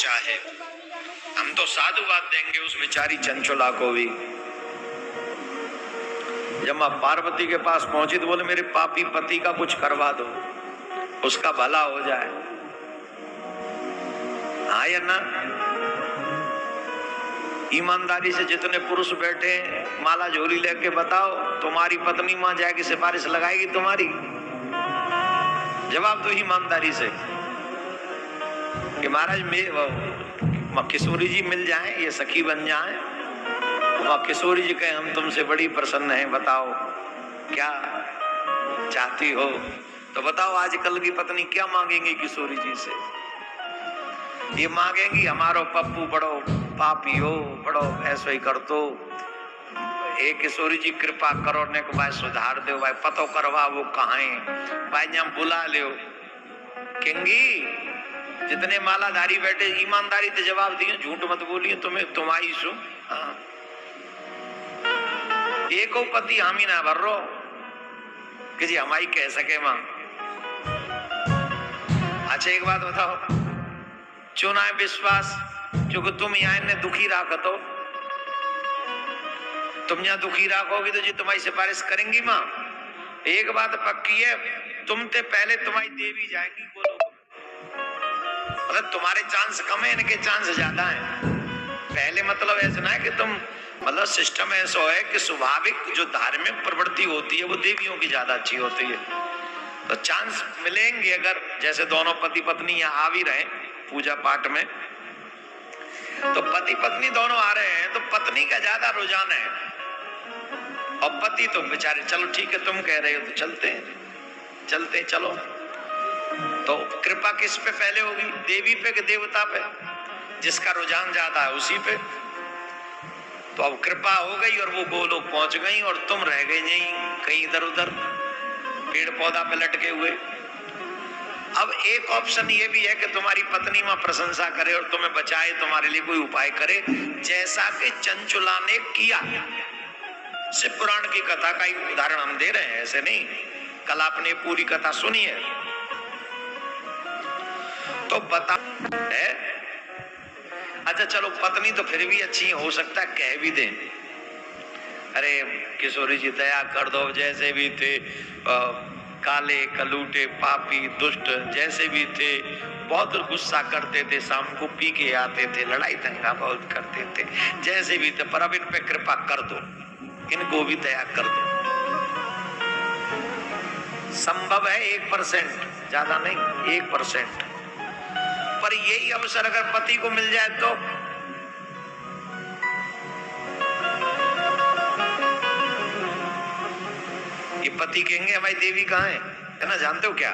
चाहे। हम तो साधुवाद देंगे उस बेचारी चंचुला को भी। जब मां पार्वती के पास पहुंची तो बोले मेरे पापी पति का कुछ करवा दो, उसका भला हो जाए। हाँ या ना? ईमानदारी से जितने पुरुष बैठे माला झोली लेके बताओ, तुम्हारी पत्नी मां जाएगी सिफारिश लगाएगी तुम्हारी? जवाब दो ईमानदारी से कि महाराज किशोरी जी मिल जाएं, ये सखी बन जाएं। वह किशोरी जी कहे हम तुमसे बड़ी प्रसन्न हैं, बताओ क्या चाहती हो? तो बताओ आजकल की पत्नी क्या मांगेंगी किशोरी जी से? ये मांगेंगी हमारो पप्पू बड़ो पापी हो, बड़ो ऐसो ही कर दो। एक किशोरी जी कृपा करो ने को भाई सुधार दो, भाई पतो करवा वो कहाँ है, भाई जब बुला लियो। किंगी जितने मालाधारी बैठे ईमानदारी से जवाब दिए, झूठ मत बोलिए, तुम्हें तुम्हारी सु एको पति हामी ना भर रो कि जी हमारी कह सके मां। अच्छा एक बात बताओ, चुना है विश्वास क्योंकि तुम यहाँ ने दुखी राख तो तुम यहाँ दुखी राखोगी तो जी तुम्हारी सिफारिश करेंगी मां। एक बात पक्की है, तुमसे पहले तुम्हारी देवी जाएंगी। बोलो मतलब तुम्हारे चांस कम है, इनके चांस ज्यादा है। पहले मतलब ऐसा ना है कि तुम मतलब सिस्टम ऐसा है कि स्वाभाविक जो धार्मिक प्रवृत्ति होती है वो देवियों की ज्यादा अच्छी होती है। तो चांस मिलेंगे अगर जैसे दोनों पति पत्नी यहाँ आ भी रहे पूजा पाठ में, तो पति पत्नी दोनों आ रहे हैं तो पत्नी का ज्यादा रुझान है और पति तो बेचारे चलो ठीक है तुम कह रहे हो तो चलते चलो। तो कृपा किस पे पहले होगी, देवी पे कि देवता पे? जिसका रुझान ज्यादा है उसी पे। तो अब कृपा हो गई और वो गोलोक पहुंच गई और तुम रह गई नहीं कहीं इधर उधर पेड़ पौधा पे लटके हुए। अब एक ऑप्शन ये भी है कि तुम्हारी पत्नी मां प्रशंसा करे और तुम्हें बचाए, तुम्हारे लिए कोई उपाय करे, जैसा कि चंचुला ने किया। शिव पुराण की कथा का एक उदाहरण हम दे रहे हैं, ऐसे नहीं। कल आपने पूरी कथा सुनी है तो बता है। अच्छा चलो पत्नी तो फिर भी अच्छी हो सकता है कह भी दें, अरे किशोरी जी दया कर दो, जैसे भी थे काले कलूटे पापी दुष्ट जैसे भी थे, बहुत गुस्सा करते थे, शाम को पी के आते थे, लड़ाई दंगा बहुत करते थे, जैसे भी थे, पर अब इन पे कृपा कर दो, इनको भी दया कर दो। संभव है 1%, ज्यादा नहीं 1%। पर यही अवसर अगर पति को मिल जाए तो ये पति कहेंगे हमारी देवी कहाँ है ना? जानते हो क्या?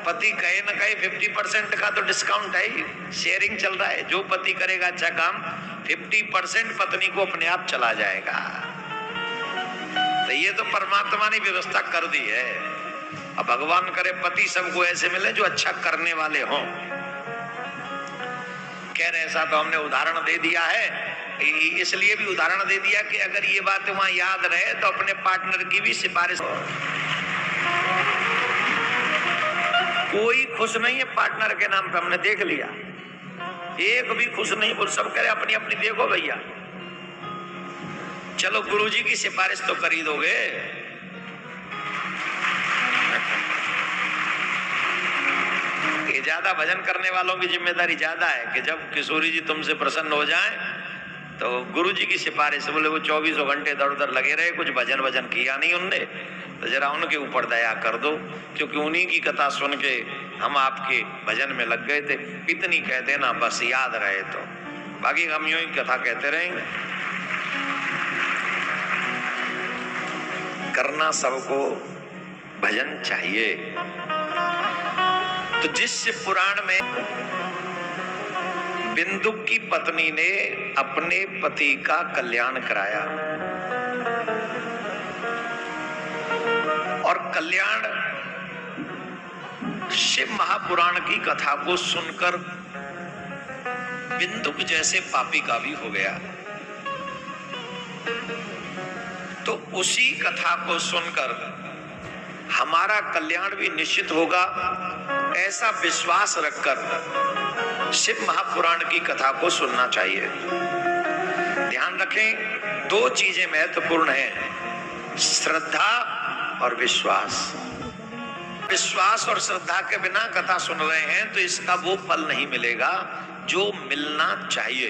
पति कहे ना कहे 50% का तो डिस्काउंट है, शेयरिंग चल रहा है। जो पति करेगा अच्छा काम 50% पत्नी को अपने आप चला जाएगा। तो ये तो परमात्मा ने व्यवस्था कर दी है। अब भगवान करे पति सबको ऐसे मिले जो अच्छा करने वाले हों। कह रहे ऐसा तो हमने उदाहरण दे दिया है, इसलिए भी उदाहरण दे दिया कि अगर ये बात वहां याद रहे तो अपने पार्टनर की भी सिफारिश। कोई खुश नहीं है पार्टनर के नाम पे, हमने देख लिया, एक भी खुश नहीं। बोल सब कह रहे अपनी अपनी देखो भैया। चलो गुरुजी की सिफारिश तो कर ही दोगे। ये ज्यादा भजन करने वालों की जिम्मेदारी ज्यादा है कि जब किशोरी जी तुमसे प्रसन्न हो जाएं तो गुरु जी की सिफारिश। बोले वो 24 घंटे इधर उधर लगे रहे, कुछ भजन भजन किया नहीं उनने, तो जरा उनके ऊपर दया कर दो, क्योंकि उन्हीं की कथा सुन के हम आपके भजन में लग गए थे। इतनी कह देना बस याद रहे तो, बाकी हम यूं ही कथा कहते रहेंगे। करना सबको भजन चाहिए। तो जिस पुराण में बिंदु की पत्नी ने अपने पति का कल्याण कराया और कल्याण शिव महापुराण की कथा को सुनकर बिंदु जैसे पापी का भी हो गया, तो उसी कथा को सुनकर हमारा कल्याण भी निश्चित होगा, ऐसा विश्वास रखकर शिव महापुराण की कथा को सुनना चाहिए। ध्यान रखें, दो चीजें महत्वपूर्ण हैं, श्रद्धा और विश्वास। विश्वास और श्रद्धा के बिना कथा सुन रहे हैं तो इसका वो फल नहीं मिलेगा जो मिलना चाहिए।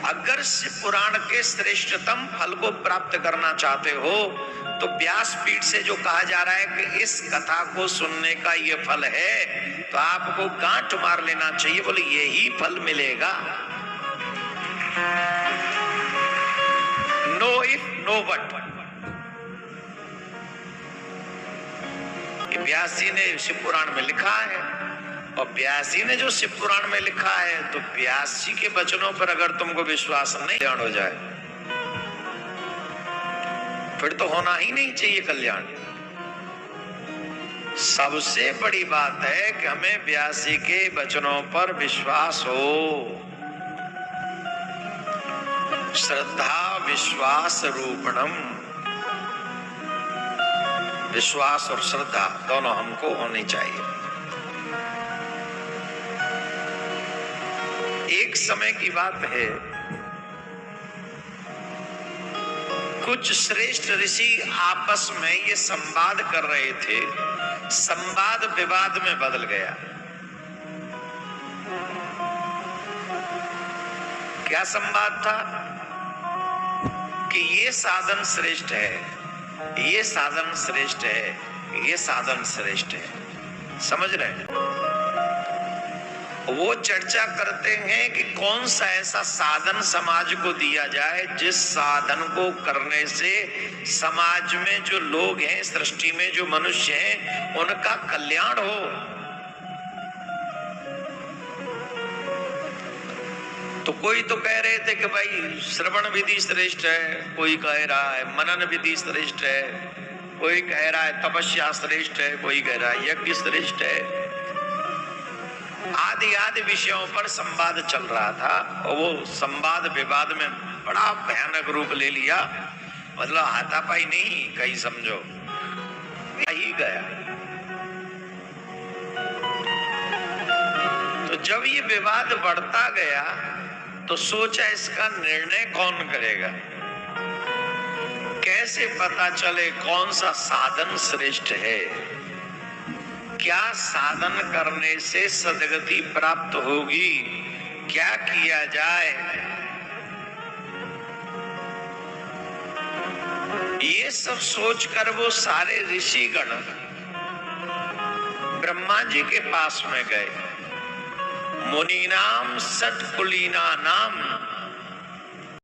अगर शिव पुराण के श्रेष्ठतम फल को प्राप्त करना चाहते हो तो व्यासपीठ से जो कहा जा रहा है कि इस कथा को सुनने का ये फल है, तो आपको गांठ मार लेना चाहिए, बोले यही फल मिलेगा। No if no but. Vyas ji ने शिव पुराण में लिखा है, और व्यास जी ने जो शिव पुराण में लिखा है, तो व्यास जी के वचनों पर अगर तुमको विश्वास नहीं कल्याण हो जाए, फिर तो होना ही नहीं चाहिए कल्याण। सबसे बड़ी बात है कि हमें व्यास जी के वचनों पर विश्वास हो। श्रद्धा विश्वास रूपणम, विश्वास और श्रद्धा दोनों हमको होनी चाहिए। एक समय की बात है, कुछ श्रेष्ठ ऋषि आपस में ये संवाद कर रहे थे, संवाद विवाद में बदल गया। क्या संवाद था? कि ये साधन श्रेष्ठ है, ये साधन श्रेष्ठ है, ये साधन श्रेष्ठ है। समझ रहे हैं? वो चर्चा करते हैं कि कौन सा ऐसा साधन समाज को दिया जाए जिस साधन को करने से समाज में जो लोग हैं, सृष्टि में जो मनुष्य हैं, उनका कल्याण हो। तो कोई तो कह रहे थे कि भाई श्रवण विधि श्रेष्ठ है, कोई कह रहा है मनन विधि श्रेष्ठ है, कोई कह रहा है तपस्या श्रेष्ठ है, कोई कह रहा है यज्ञ श्रेष्ठ है। आदि आदि विषयों पर संवाद चल रहा था, और वो संवाद विवाद में बड़ा भयानक रूप ले लिया। मतलब हाथापाई नहीं, कहीं समझो ही गया। तो जब ये विवाद बढ़ता गया तो सोचा इसका निर्णय कौन करेगा, कैसे पता चले कौन सा साधन श्रेष्ठ है, क्या साधन करने से सदगति प्राप्त होगी, क्या किया जाए। ये सब सोचकर वो सारे ऋषिगण ब्रह्मा जी के पास में गए। मुनीनाम सठ कुलीना नाम